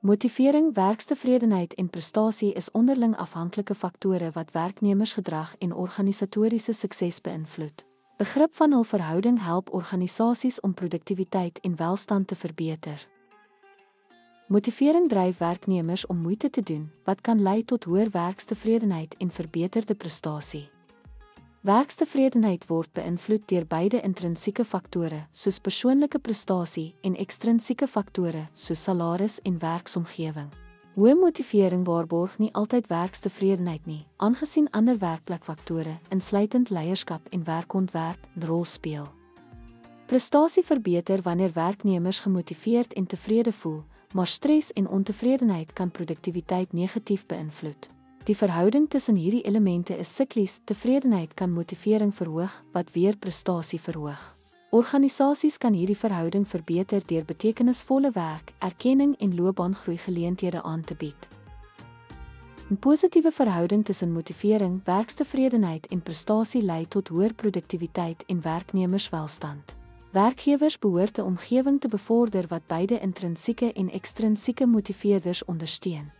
Motivering, werkstevredenheid en prestasie is onderling afhanklike faktore wat werknemersgedrag en organisatoriese sukses beïnvloed. Begrip van hul verhouding help organisasies om produktiwiteit en welstand te verbeter. Motivering dryf werknemers om moeite te doen, wat kan lei tot hoër werkstevredenheid en verbeterde prestasie. Werkstevredenheid word beïnvloed deur beide intrinsieke faktore, soos persoonlike prestasie, en ekstrinsieke faktore, soos salaris en werksomgewing. Hoë motivering waarborg nie altyd werkstevredenheid nie, aangesien ander werkplekfaktore, insluitend leierskap en werkontwerp, 'n rol speel. Prestasie verbeter wanneer werknemers gemotiveerd en tevrede voel, maar stres en ontevredenheid kan produktiwiteit negatief beïnvloed. Die verhouding tussen hierdie elemente is siklies. Tevredenheid kan motivering verhoog, wat weer prestasie verhoog. Organisasies kan hierdie verhouding verbeter deur betekenisvolle werk, erkenning en loopbaangroeigeleenthede aan te bied. 'n Positiewe verhouding tussen motivering, werkstevredenheid en prestasie lei tot hoër produktiwiteit en werknemerswelstand. Werkgewers behoort 'n omgewing te bevorder wat beide intrinsieke en ekstrinsieke motiveerders ondersteun.